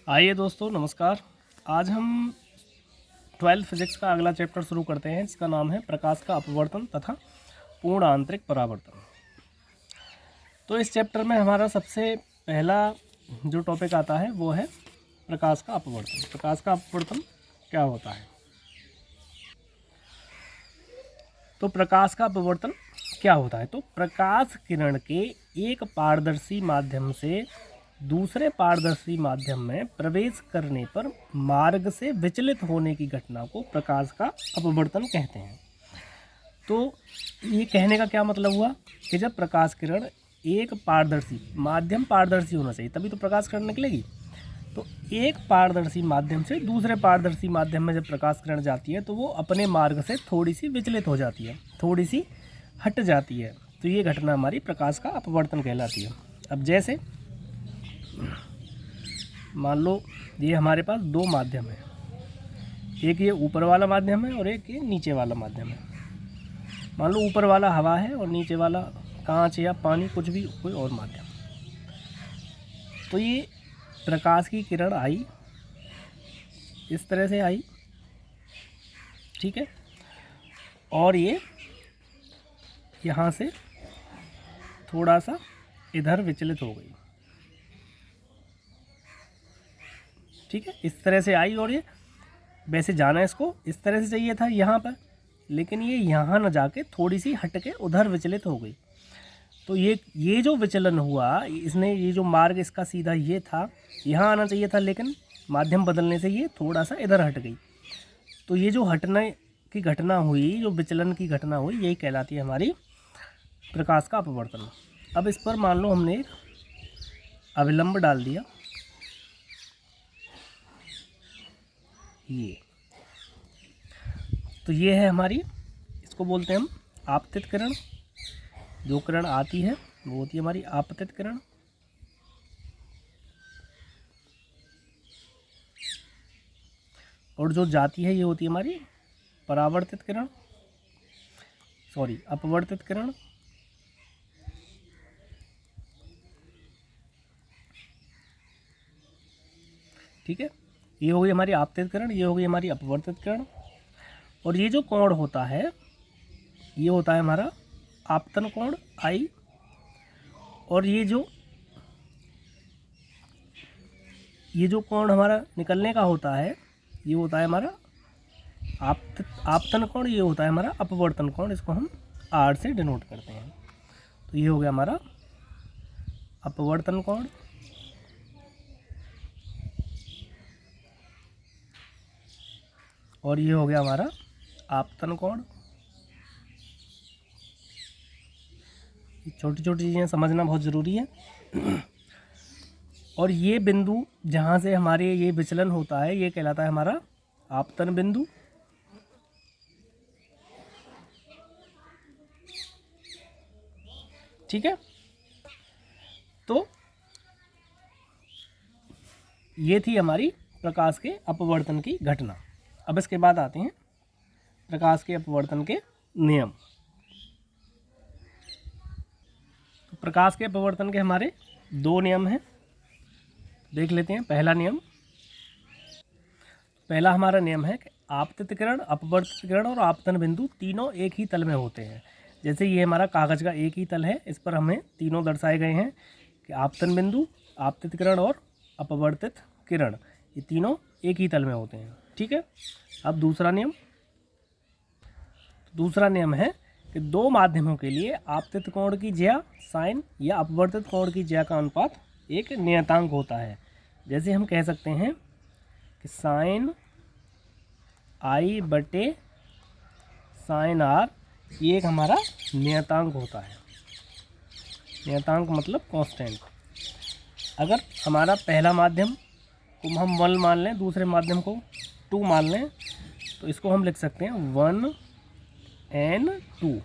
आइए दोस्तों, नमस्कार। आज हम 12th फिजिक्स का अगला चैप्टर शुरू करते हैं, जिसका नाम है प्रकाश का अपवर्तन तथा पूर्ण आंतरिक परावर्तन। तो इस चैप्टर में हमारा सबसे पहला जो टॉपिक आता है वो है प्रकाश का अपवर्तन। प्रकाश का अपवर्तन क्या होता है? तो प्रकाश का अपवर्तन क्या होता है? तो प्रकाश किरण के एक पारदर्शी माध्यम से दूसरे पारदर्शी माध्यम में प्रवेश करने पर मार्ग से विचलित होने की घटना को प्रकाश का अपवर्तन कहते हैं। तो ये कहने का क्या मतलब हुआ कि जब प्रकाश किरण एक पारदर्शी माध्यम, पारदर्शी होना चाहिए तभी तो प्रकाश किरण निकलेगी। तो एक पारदर्शी माध्यम से दूसरे पारदर्शी माध्यम में जब प्रकाश किरण जाती है तो वो अपने मार्ग से थोड़ी सी विचलित हो जाती है, थोड़ी सी हट जाती है। तो ये घटना हमारी प्रकाश का अपवर्तन कहलाती है। अब जैसे मान लो ये हमारे पास दो माध्यम है, एक ये ऊपर वाला माध्यम है और एक ये नीचे वाला माध्यम है। मान लो ऊपर वाला हवा है और नीचे वाला कांच या पानी, कुछ भी कोई और माध्यम। तो ये प्रकाश की किरण आई, इस तरह से आई, ठीक है, और ये यहाँ से थोड़ा सा इधर विचलित हो गई, ठीक है, इस तरह से आई। और ये वैसे जाना इसको इस तरह से चाहिए था यहाँ पर, लेकिन ये यहाँ न जाके थोड़ी सी हट के उधर विचलित हो गई। तो ये जो विचलन हुआ, इसने ये जो मार्ग इसका सीधा ये था, यहाँ आना चाहिए था, लेकिन माध्यम बदलने से ये थोड़ा सा इधर हट गई। तो ये जो हटने की घटना हुई, जो विचलन की घटना हुई, यही कहलाती है हमारी प्रकाश का अपवर्तन। अब इस पर मान लो हमने एक अविलंब डाल दिया, ये तो ये है हमारी, इसको बोलते हैं हम आपतित किरण। जो किरण आती है वो होती है हमारी आपतित किरण, और जो जाती है ये होती है हमारी परावर्तित किरण, सॉरी अपवर्तित किरण। ठीक है, ये हो गई हमारी आपतित किरण, ये हो गई हमारी अपवर्तित किरण। और ये जो कोण होता है ये होता है हमारा आपतन कोण आई। और ये जो कोण हमारा निकलने का होता है ये होता है हमारा आपतन कोण, ये होता है हमारा अपवर्तन कोण। इसको हम आर से डिनोट करते हैं। तो ये हो गया हमारा अपवर्तन कोण, और ये हो गया हमारा आपतन कोण। छोटी छोटी चीज़ें समझना बहुत ज़रूरी है। और ये बिंदु जहाँ से हमारे ये विचलन होता है ये कहलाता है हमारा आपतन बिंदु। ठीक है, तो ये थी हमारी प्रकाश के अपवर्तन की घटना। अब इसके बाद आते हैं प्रकाश के अपवर्तन के नियम। तो प्रकाश के अपवर्तन के हमारे दो नियम हैं, देख लेते हैं। पहला हमारा नियम है कि आपतित किरण, अपवर्तित किरण और आपतन बिंदु तीनों एक ही तल में होते हैं। जैसे ये हमारा कागज़ का एक ही तल है, इस पर हमें तीनों दर्शाए गए हैं कि आपतन बिंदु, आपतित किरण और अपवर्तित किरण, ये तीनों एक ही तल में होते हैं। ठीक है, अब दूसरा नियम है कि दो माध्यमों के लिए आपतित कोण की ज्या साइन या अपवर्तित कोण की ज्या का अनुपात एक नियतांक होता है। जैसे हम कह सकते हैं कि साइन आई बटे साइन आर, ये एक हमारा नियतांक होता है। नियतांक मतलब कांस्टेंट। अगर हमारा पहला माध्यम को हम 1 मान लें, दूसरे माध्यम को 2 मान लें, तो इसको हम लिख सकते हैं 1n2।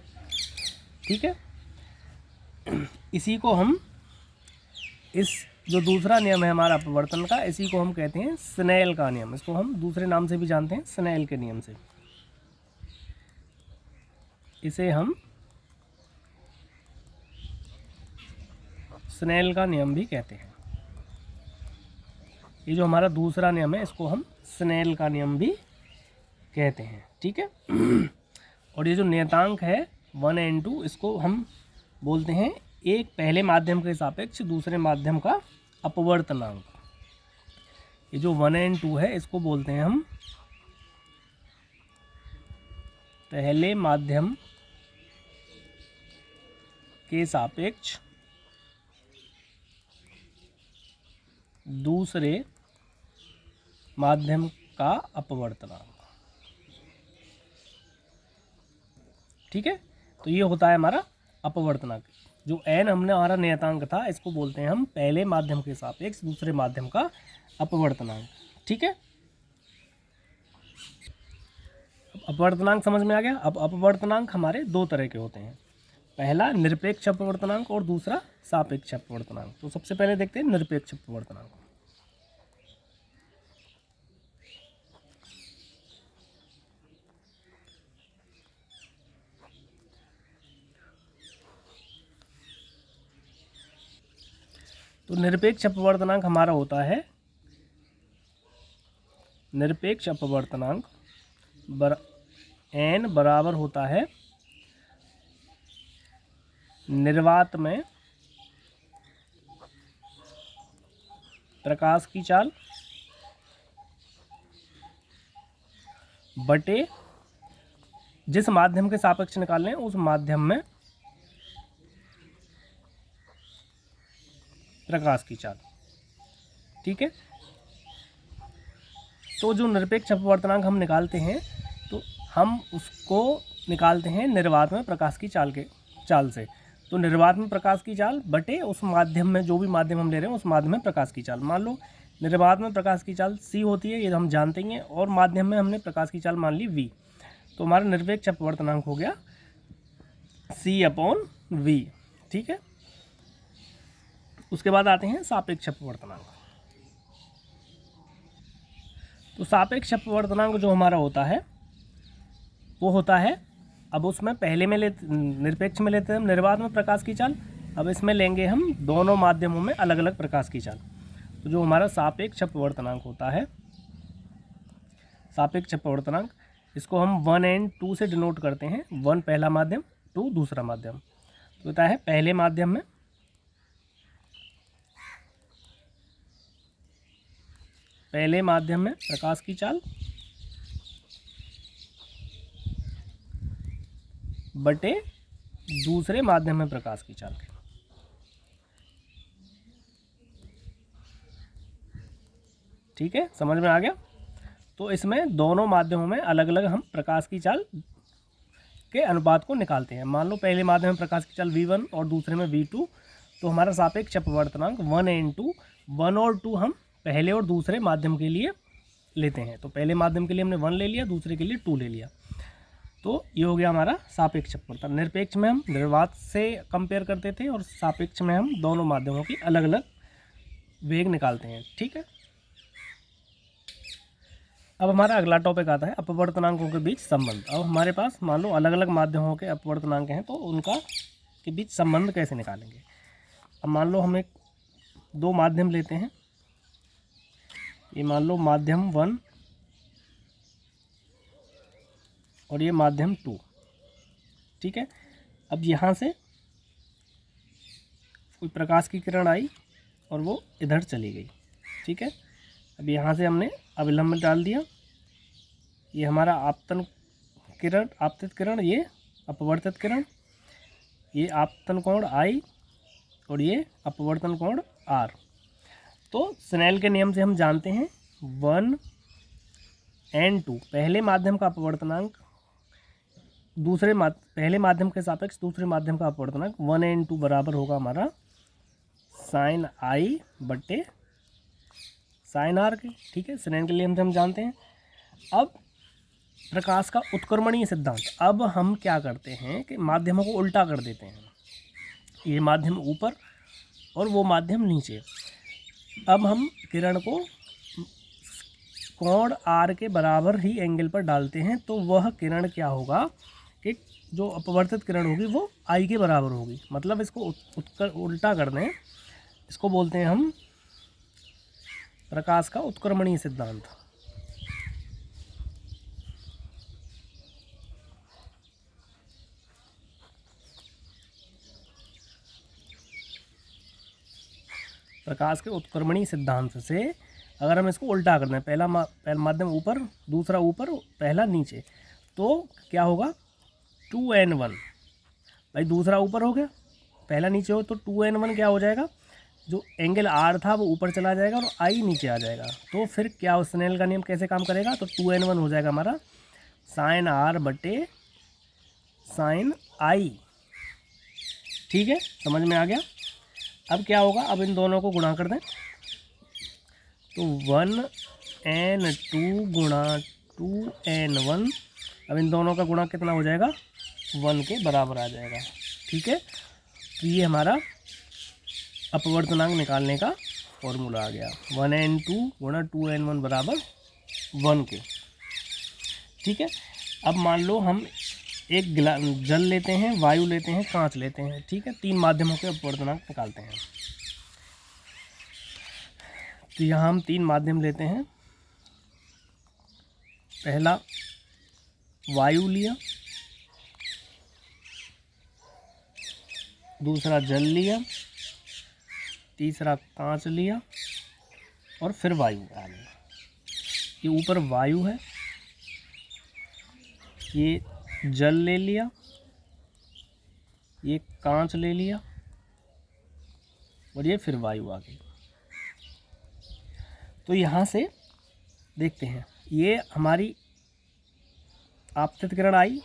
ठीक है, इसी को हम, इस जो दूसरा नियम है हमारा अपवर्तन का, इसी को हम कहते हैं स्नेल का नियम। इसको हम दूसरे नाम से भी जानते हैं, स्नेल के नियम से। इसे हम स्नेल का नियम भी कहते हैं। ये जो हमारा दूसरा नियम है इसको हम स्नेल का नियम भी कहते हैं, ठीक है। और ये जो नियतांक है 1 and 2, इसको हम बोलते हैं एक पहले माध्यम के सापेक्ष दूसरे माध्यम का अपवर्तनांक। ये जो 1 and 2 है इसको बोलते हैं हम पहले माध्यम के सापेक्ष दूसरे माध्यम का अपवर्तनांक, ठीक है। तो ये होता है हमारा अपवर्तनांक। जो n हमने हमारा नियतांक था इसको बोलते हैं हम पहले माध्यम के सापेक्ष दूसरे माध्यम का अपवर्तनांक, ठीक है। अपवर्तनांक समझ में आ गया। अब अपवर्तनांक हमारे दो तरह के होते हैं, पहला निरपेक्ष अपवर्तनांक और दूसरा सापेक्ष अपवर्तनांक। तो सबसे पहले देखते हैं निरपेक्ष अपवर्तनांक। तो निरपेक्ष अपवर्तनांक हमारा होता है, निरपेक्ष अपवर्तनांक n बराबर होता है निर्वात में प्रकाश की चाल बटे जिस माध्यम के सापेक्ष निकाल लें उस माध्यम में प्रकाश की चाल, ठीक है। तो जो निरपेक्ष अपवर्तनांक हम निकालते हैं तो हम उसको निकालते हैं निर्वात में प्रकाश की चाल से। तो निर्वात में प्रकाश की चाल बटे उस माध्यम में, जो भी माध्यम हम ले रहे हैं उस माध्यम में प्रकाश की चाल। मान लो निर्वात में प्रकाश की चाल c होती है, ये हम जानते ही हैं, और माध्यम में हमने प्रकाश की चाल मान ली v। तो हमारा निरपेक्ष अपवर्तनांक हो गया c/v, ठीक है। उसके बाद आते हैं सापेक्ष अपवर्तनांक। तो सापेक्ष अपवर्तनांक जो हमारा होता है वो होता है, अब उसमें पहले में निरपेक्ष में लेते हैं हम निर्वात में प्रकाश की चाल, अब इसमें लेंगे हम दोनों माध्यमों में अलग अलग प्रकाश की चाल। तो जो हमारा सापेक्ष अपवर्तनांक होता है, सापेक्ष अपवर्तनांक, इसको हम 1 and 2 से डिनोट करते हैं। 1 पहला माध्यम, 2 दूसरा माध्यम। तो होता है पहले माध्यम में प्रकाश की चाल बटे दूसरे माध्यम में प्रकाश की चाल, ठीक है, समझ में आ गया। तो इसमें दोनों माध्यमों में अलग अलग हम प्रकाश की चाल के अनुपात को निकालते हैं। मान लो पहले माध्यम में प्रकाश की चाल v1 और दूसरे में v2, तो हमारा सापेक्ष अपवर्तनांक 1 and 2, 1 और 2 हम पहले और दूसरे माध्यम के लिए लेते हैं। तो पहले माध्यम के लिए हमने 1 ले लिया, दूसरे के लिए 2 ले लिया। तो ये हो गया हमारा सापेक्ष अपवर्तन। निरपेक्ष में हम निर्वात से कंपेयर करते थे और सापेक्ष में हम दोनों माध्यमों की अलग अलग वेग निकालते हैं, ठीक है। अब हमारा अगला टॉपिक आता है अपवर्तनांकों के बीच संबंध। अब हमारे पास मान लो अलग अलग माध्यमों के अपवर्तनांक हैं, तो उनका के बीच संबंध कैसे निकालेंगे। अब मान लो हम दो माध्यम लेते हैं, ये मान लो माध्यम 1 और ये माध्यम 2, ठीक है। अब यहाँ से कोई प्रकाश की किरण आई और वो इधर चली गई, ठीक है। अब यहाँ से हमने अभिलंब डाल दिया, ये हमारा आपतित किरण, ये अपवर्तित किरण, ये आपतन कोण I और ये अपवर्तन कोण R। तो स्नेल के नियम से हम जानते हैं 1 and 2 पहले माध्यम का अपवर्तनांक पहले माध्यम के सापेक्ष दूसरे माध्यम का अपवर्तनांक 1 and 2 बराबर होगा हमारा sin I बटे sin R के, ठीक है। स्नेल के नियम से हम जानते हैं। अब प्रकाश का उत्क्रमणीय सिद्धांत, अब हम क्या करते हैं कि माध्यमों को उल्टा कर देते हैं, ये माध्यम ऊपर और वो माध्यम नीचे। अब हम किरण को कोण R के बराबर ही एंगल पर डालते हैं, तो वह किरण क्या होगा कि जो अपवर्तित किरण होगी वो I के बराबर होगी। मतलब इसको उल्टा कर दें, इसको बोलते हैं हम प्रकाश का उत्क्रमणीय सिद्धांत। प्रकाश के उत्क्रमणीय सिद्धांत से अगर हम इसको उल्टा कर दें, पहला माध्यम ऊपर, दूसरा ऊपर, पहला नीचे, तो क्या होगा 2n1। भाई दूसरा ऊपर हो गया, पहला नीचे हो, तो 2n1 क्या हो जाएगा, जो एंगल आर था वो ऊपर चला जाएगा और आई नीचे आ जाएगा। तो फिर क्या स्नेल का नियम कैसे काम करेगा, तो 2n1 हो जाएगा हमारा साइन आर बटे साइन आई। ठीक है, समझ में आ गया। अब क्या होगा, अब इन दोनों को गुणा कर दें, तो 1n2 गुणा 2n1, अब इन दोनों का गुणा कितना हो जाएगा, 1 के बराबर आ जाएगा। ठीक है, तो ये हमारा अपवर्तनांक निकालने का फॉर्मूला आ गया, 1n2 गुणा 2n1 बराबर 1 के। ठीक है, अब मान लो हम एक जल लेते हैं, वायु लेते हैं, कांच लेते हैं। ठीक है, 3 माध्यमों के अपवर्तनांक निकालते हैं। तो यहाँ हम 3 माध्यम लेते हैं। पहला वायु लिया, दूसरा जल लिया, तीसरा कांच लिया और फिर वायु आ गई। ये ऊपर वायु है, ये जल ले लिया, ये कांच ले लिया और ये फिर वायु आ गई। तो यहाँ से देखते हैं, ये हमारी आपतित किरण आई,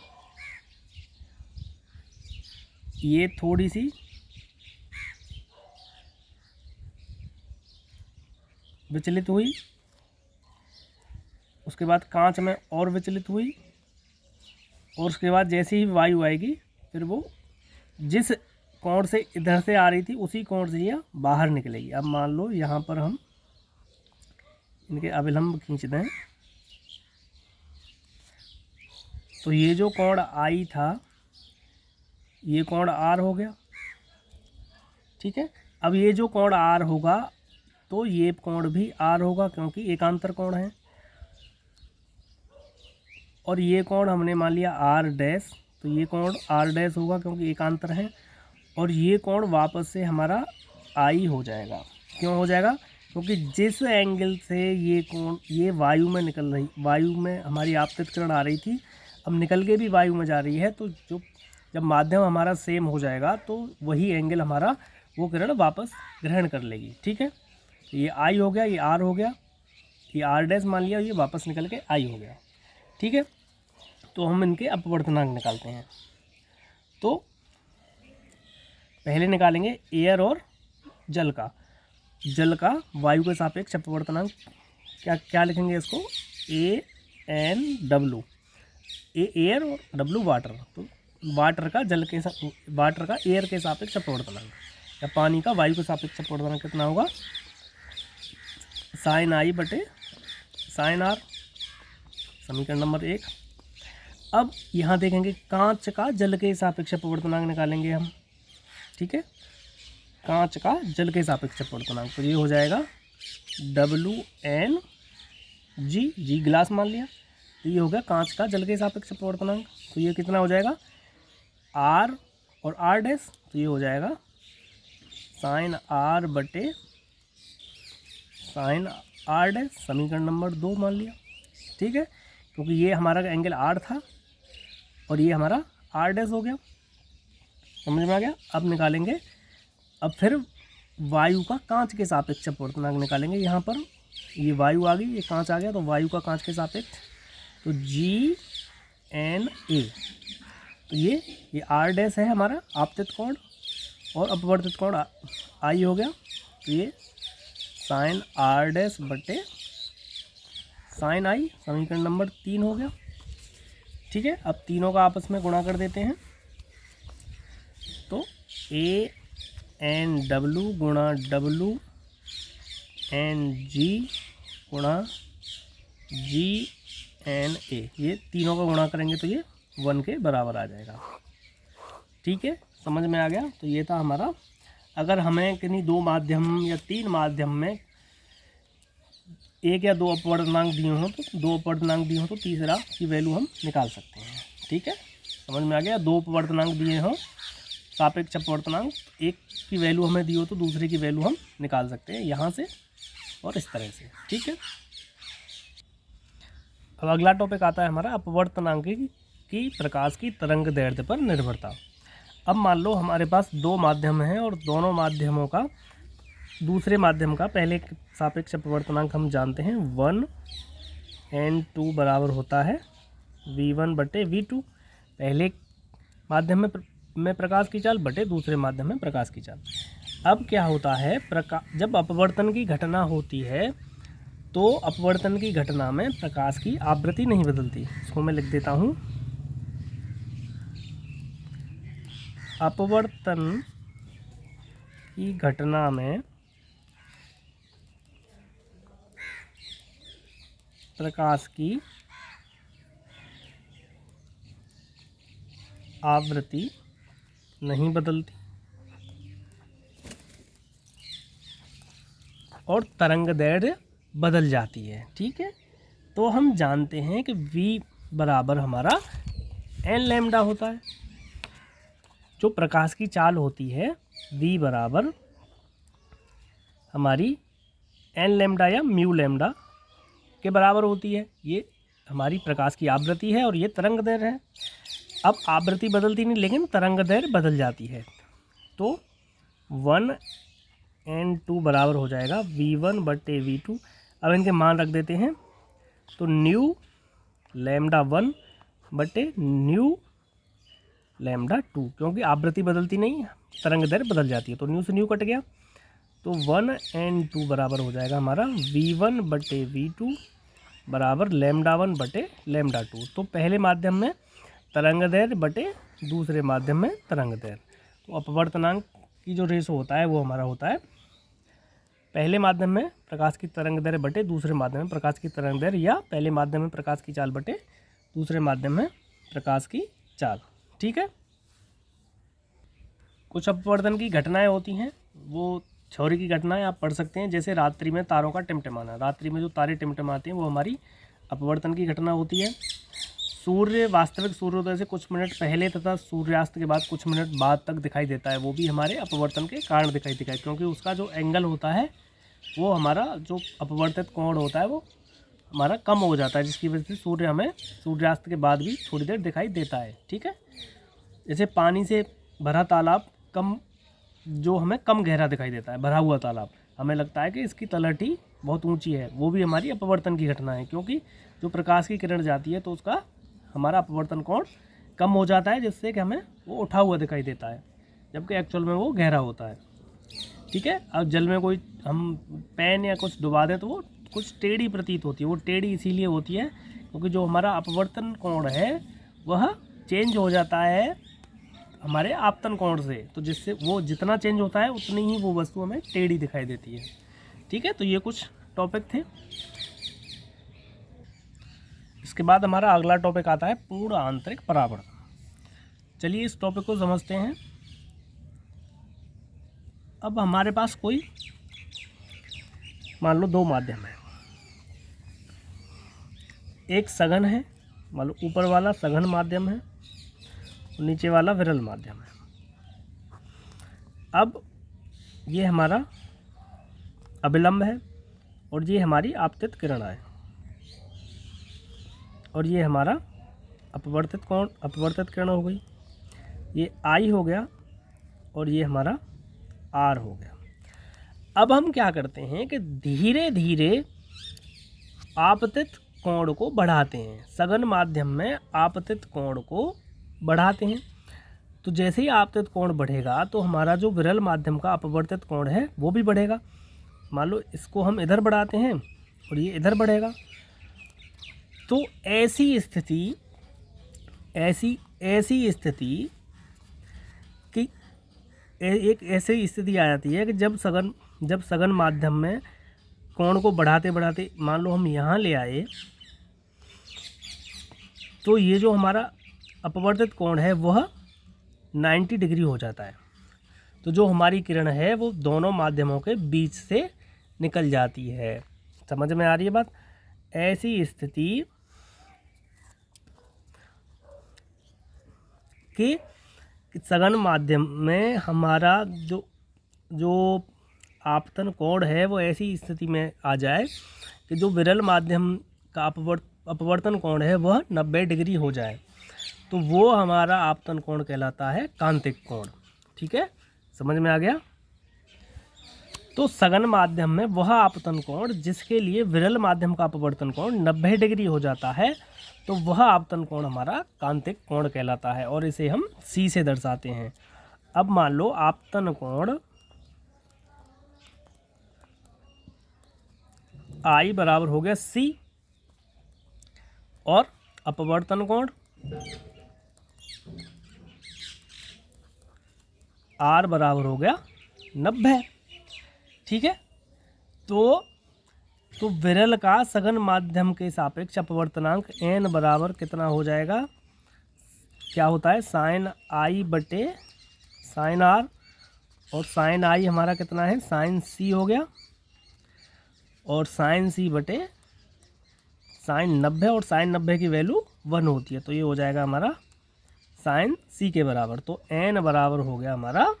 ये थोड़ी सी विचलित हुई, उसके बाद कांच में और विचलित हुई, और उसके बाद जैसे ही वायु आएगी फिर वो जिस कोण से इधर से आ रही थी उसी कोण से यह बाहर निकलेगी। अब मान लो यहाँ पर हम इनके अभिलंब खींच दें, तो ये जो कोण आई था ये कोण आर हो गया। ठीक है, अब ये जो कोण आर होगा तो ये कोण भी आर होगा क्योंकि एकांतर कोण है, और ये कोण हमने मान लिया आर डैश, तो ये कोण आर डैश होगा क्योंकि एकांतर है, और ये कोण वापस से हमारा आई हो जाएगा। क्यों हो जाएगा, क्योंकि जिस एंगल से ये कोण, ये वायु में निकल रही, वायु में हमारी आपतित किरण आ रही थी, अब निकल के भी वायु में जा रही है, तो जो जब माध्यम हमारा सेम हो जाएगा तो वही एंगल हमारा वो किरण वापस ग्रहण कर लेगी। ठीक है, ये आई हो गया, ये आर हो गया, ये आर डैश मान लिया, ये वापस निकल के आई हो गया। ठीक है, तो हम इनके अपवर्तनांक निकालते हैं। तो पहले निकालेंगे एयर और जल का। जल का वायु के सापेक्ष अपवर्तनांक क्या लिखेंगे इसको, AN W, ए एयर और W वाटर। तो वाटर का एयर के सापेक्ष अपवर्तनांक, या पानी का वायु के सापेक्ष अपवर्तनांक कितना होगा, साइन आई बटे साइन आर, समीकरण नंबर 1। अब यहाँ देखेंगे कांच का जल के सापेक्ष अपवर्तनांक निकालेंगे हम। ठीक है, कांच का जल के सापेक्ष अपवर्तनांक, तो ये हो जाएगा WNG गिलास मान लिया, तो ये हो गया कांच का जल के सापेक्ष अपवर्तनांक। तो ये कितना हो जाएगा, R और R डैश, तो ये हो जाएगा साइन R बटे साइन R डैश, समीकरण नंबर 2 मान लिया। ठीक है, क्योंकि ये हमारा एंगल R था और ये हमारा R डैश हो गया, समझ में आ गया। अब निकालेंगे, अब फिर वायु का कांच के सापेक्ष अपवर्तनांक निकालेंगे। यहाँ पर ये वायु आ गई, ये कांच आ गया, तो वायु का कांच के सापेक्ष, तो GNA, तो ये R डैश है हमारा आपतित कोण, और अपवर्तित कोण आई हो गया, तो ये साइन R डैश बटे साइन आई, समीकरण नंबर 3 हो गया। ठीक है, अब तीनों का आपस में गुणा कर देते हैं, तो ANW गुणा WNG गुणा GNA, ये तीनों का गुणा करेंगे तो ये 1 के बराबर आ जाएगा। ठीक है, समझ में आ गया। तो ये था हमारा, अगर हमें किन्हीं 2 माध्यम या 3 माध्यम में एक या दो अपवर्तनांक दिए हों तो दो अपवर्तनांक दिए हों तो तीसरा की वैल्यू हम निकाल सकते हैं। ठीक है, समझ में आ गया। दो अपवर्तनांक दिए हों सापेक्ष अपवर्तनांक, एक की वैल्यू हमें दी हो तो दूसरे की वैल्यू हम निकाल सकते हैं यहाँ से और इस तरह से। ठीक है, अब अगला टॉपिक आता है हमारा अपवर्तनांक की प्रकाश की तरंग दैर्ध्य पर निर्भरता। अब मान लो हमारे पास दो माध्यम हैं और दोनों माध्यमों का दूसरे माध्यम का पहले सापेक्ष अपवर्तनांक हम जानते हैं 1n2 बराबर होता है v1/v2। पहले माध्यम में प्रकाश की चाल बटे दूसरे माध्यम में प्रकाश की चाल। अब क्या होता है, जब अपवर्तन की घटना होती है तो अपवर्तन की घटना में प्रकाश की आवृत्ति नहीं बदलती। इसको मैं लिख देता हूँ, अपवर्तन की घटना में प्रकाश की आवृत्ति नहीं बदलती और तरंग दैर्ध्य बदल जाती है। ठीक है, तो हम जानते हैं कि v बराबर हमारा n लैम्डा होता है। जो प्रकाश की चाल होती है v बराबर हमारी n लैम्डा या म्यू लैम्डा के बराबर होती है। ये हमारी प्रकाश की आवृत्ति है और ये तरंग दैर्ध्य है। अब आवृत्ति बदलती नहीं लेकिन तरंग दैर्ध्य बदल जाती है, तो 1n2 बराबर हो जाएगा v1/v2। अब इनके मान रख देते हैं, तो न्यू लैम्डा 1/न्यू लैम्डा 2, क्योंकि आवृत्ति बदलती नहीं तरंग दैर्ध्य बदल जाती है, तो न्यू से न्यू कट गया, तो 1n2 बराबर हो जाएगा हमारा v1/v2 बराबर लैम्डा 1/λ2। तो पहले माध्यम में तरंग दैर्ध्य बटे दूसरे माध्यम में तरंग दैर्ध्य। तो अपवर्तनांक की जो रेशो होता है वो हमारा होता है पहले माध्यम में प्रकाश की तरंग दैर्ध्य बटे दूसरे माध्यम में प्रकाश की तरंग दैर्ध्य, या पहले माध्यम में प्रकाश की चाल बटे दूसरे माध्यम में प्रकाश की चाल। ठीक है, कुछ अपवर्तन की घटनाएं होती हैं, वो थ्योरी की घटनाएं आप पढ़ सकते हैं, जैसे रात्रि में तारों का टिमटिमाना। रात्रि में जो तारे टिमटिमाते हैं वो हमारी अपवर्तन की घटना होती है। सूर्य वास्तविक सूर्योदय से कुछ मिनट पहले तथा सूर्यास्त के बाद कुछ मिनट बाद तक दिखाई देता है, वो भी हमारे अपवर्तन के कारण दिखाई देता है, क्योंकि उसका जो एंगल होता है वो हमारा जो अपवर्तित कोण होता है वो हमारा कम हो जाता है, जिसकी वजह से सूर्य हमें सूर्यास्त के बाद भी थोड़ी देर दिखाई देता है। ठीक है, जैसे पानी से भरा तालाब जो हमें कम गहरा दिखाई देता है, भरा हुआ तालाब हमें लगता है कि इसकी तलहटी बहुत ऊंची है, वो भी हमारी अपवर्तन की घटना है, क्योंकि जो प्रकाश की किरण जाती है तो उसका हमारा अपवर्तन कोण कम हो जाता है, जिससे कि हमें वो उठा हुआ दिखाई देता है, जबकि एक्चुअल में वो गहरा होता है। ठीक है, अब जल में कोई हम पेन या कुछ डुबा दें तो वो कुछ टेढ़ी प्रतीत होती है। वो टेढ़ी इसीलिए होती है क्योंकि जो हमारा अपवर्तन कोण है वह चेंज हो जाता है हमारे आपतन कोण से, तो जिससे वो जितना चेंज होता है उतनी ही वो वस्तु हमें टेढ़ी दिखाई देती है। ठीक है, तो ये कुछ टॉपिक थे। इसके बाद हमारा अगला टॉपिक आता है पूर्ण आंतरिक परावर्तन। चलिए इस टॉपिक को समझते हैं। अब हमारे पास कोई मान लो दो माध्यम है, एक सघन है, मान लो ऊपर वाला सघन माध्यम है और नीचे वाला विरल माध्यम है। अब ये हमारा अभिलंब है और ये हमारी आपतित किरण है और ये हमारा अपवर्तित किरण हो गई, ये I हो गया और ये हमारा R हो गया। अब हम क्या करते हैं कि धीरे धीरे आपतित कोण को बढ़ाते हैं, सघन माध्यम में आपतित कोण को बढ़ाते हैं। तो जैसे ही आपतित कोण बढ़ेगा तो हमारा जो विरल माध्यम का अपवर्तित कोण है वो भी बढ़ेगा। मान लो इसको हम इधर बढ़ाते हैं और ये इधर बढ़ेगा, तो ऐसी स्थिति कि एक ऐसी स्थिति आ जाती है कि जब सघन माध्यम में कोण को बढ़ाते बढ़ाते मान लो हम यहाँ ले आए, तो ये जो हमारा अपवर्तित कोण है वह 90 डिग्री हो जाता है। तो जो हमारी किरण है वो दोनों माध्यमों के बीच से निकल जाती है। समझ में आ रही है बात। ऐसी स्थिति कि सघन माध्यम में हमारा जो आपतन कोण है वो ऐसी स्थिति में आ जाए कि जो विरल माध्यम का अपवर्तन कोण है वह 90 डिग्री हो जाए, तो वो हमारा आपतन कोण कहलाता है कांतिक कोण। ठीक है, समझ में आ गया। तो सघन माध्यम में वह आपतन कोण जिसके लिए विरल माध्यम का अपवर्तन कोण 90 डिग्री हो जाता है, तो वह आपतन कोण हमारा कांतिक कोण कहलाता है, और इसे हम C से दर्शाते हैं। अब मान लो आपतन कोण I बराबर हो गया C और अपवर्तन कोण R बराबर हो गया 90। ठीक है, तो विरल का सघन माध्यम के सापेक्ष अपवर्तनांक n बराबर कितना हो जाएगा, क्या होता है साइन I बटे साइन R, और साइन I हमारा कितना है साइन C हो गया, और साइन C बटे साइन 90, और साइन 90 की वैल्यू 1 होती है, तो ये हो जाएगा हमारा साइन C के बराबर। तो n बराबर हो गया हमारा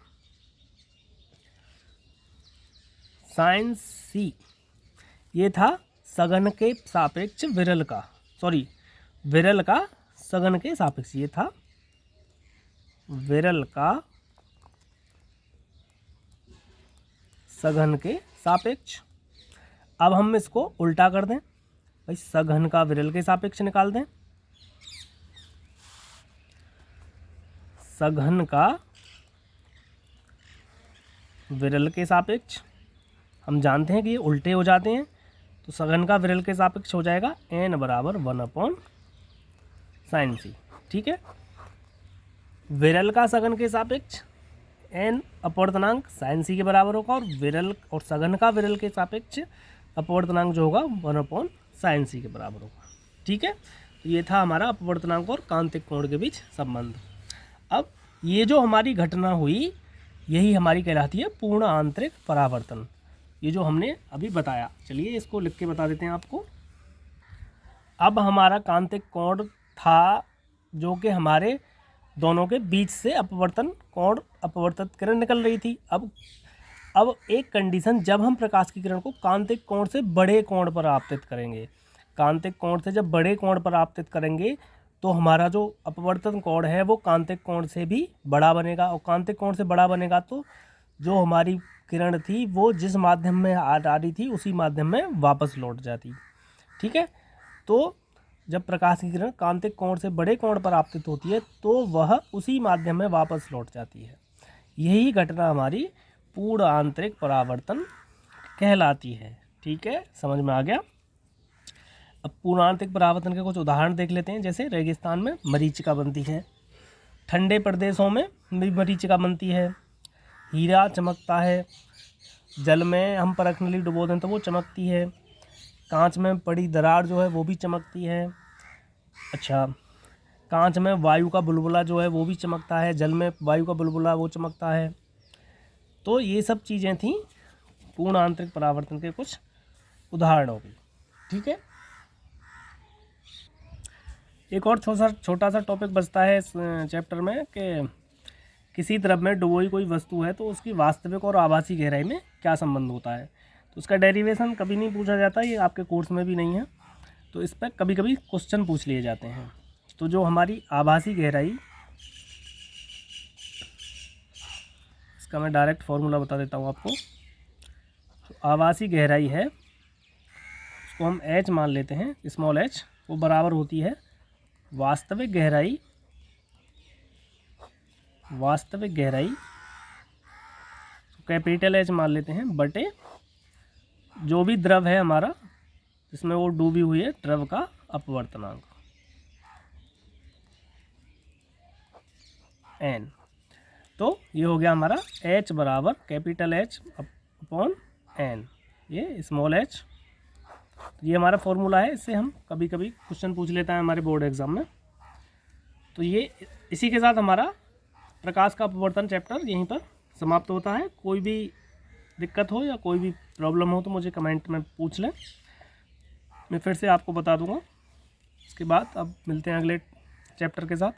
साइन C। ये था सघन के सापेक्ष विरल का, विरल का सघन के सापेक्ष, ये था विरल का सघन के सापेक्ष। अब हम इसको उल्टा कर दें भाई, सघन का विरल के सापेक्ष निकाल दें। सघन का विरल के सापेक्ष, हम जानते हैं कि ये उल्टे हो जाते हैं, तो सघन का विरल के सापेक्ष हो जाएगा n बराबर 1/sin C। ठीक है, विरल का सघन के सापेक्ष n अपवर्तनांक sin C के बराबर होगा, और विरल और सघन का विरल के सापेक्ष अपवर्तनांक जो होगा 1/sin C के बराबर होगा। ठीक है, तो ये था हमारा अपवर्तनांक और कांतिक कोण के बीच संबंध। अब ये जो हमारी घटना हुई यही हमारी कहलाती है पूर्ण आंतरिक परावर्तन, ये जो हमने अभी बताया। चलिए इसको लिख के बता देते हैं आपको। अब हमारा कांतिक कोण था जो कि हमारे दोनों के बीच से अपवर्तित किरण निकल रही थी। अब एक कंडीशन, जब हम प्रकाश की किरण को कांतिक कोण से बड़े कोण पर आपतित करेंगे, कांतिक कोण से जब बड़े कोण पर आपतित करेंगे तो हमारा जो अपवर्तन कोण है वो कांतिक कोण से भी बड़ा बनेगा, और कांतिक कोण से बड़ा बनेगा तो जो हमारी किरण थी वो जिस माध्यम में आ रही थी उसी माध्यम में वापस लौट जाती। ठीक है, तो जब प्रकाश की किरण कांतिक कोण से बड़े कोण पर आपतित होती है तो वह उसी माध्यम में वापस लौट जाती है। यही घटना हमारी पूर्ण आंतरिक परावर्तन कहलाती है। ठीक है, समझ में आ गया। अब पूर्ण आंतरिक परावर्तन के कुछ उदाहरण देख लेते हैं। जैसे रेगिस्तान में मरीचिका बनती है, ठंडे प्रदेशों में भी मरीचिका बनती है, हीरा चमकता है, जल में हम परख नली डुबो दें तो वो चमकती है, कांच में पड़ी दरार जो है वो भी चमकती है। अच्छा, कांच में वायु का बुलबुला जो है वो भी चमकता है, जल में वायु का बुलबुला वो चमकता है। तो ये सब चीज़ें थी पूर्ण आंतरिक परावर्तन के कुछ उदाहरणों की। ठीक है, एक और छोटा सा टॉपिक बचता है इस चैप्टर में कि किसी द्रव में डुबोई कोई वस्तु है तो उसकी वास्तविक और आभासी गहराई में क्या संबंध होता है। तो उसका डेरिवेशन कभी नहीं पूछा जाता, ये आपके कोर्स में भी नहीं है, तो इस पर कभी कभी क्वेश्चन पूछ लिए जाते हैं। तो जो हमारी आभासी गहराई, इसका मैं डायरेक्ट फॉर्मूला बता देता हूँ आपको। तो आभासी गहराई है, उसको हम h मान लेते हैं, स्मॉल h, वो बराबर होती है वास्तविक गहराई तो कैपिटल H मान लेते हैं, बटे जो भी द्रव है हमारा जिसमें वो डूबी हुई है द्रव का अपवर्तनांक n। तो ये हो गया हमारा h बराबर कैपिटल H अपॉन n, ये स्मॉल h। ये हमारा फॉर्मूला है, इससे हम कभी कभी क्वेश्चन पूछ लेता है हमारे बोर्ड एग्जाम में। तो ये इसी के साथ हमारा प्रकाश का अपवर्तन चैप्टर यहीं पर समाप्त होता है। कोई भी दिक्कत हो या कोई भी प्रॉब्लम हो तो मुझे कमेंट में पूछ लें। मैं फिर से आपको बता दूंगा। इसके बाद अब मिलते हैं अगले चैप्टर के साथ।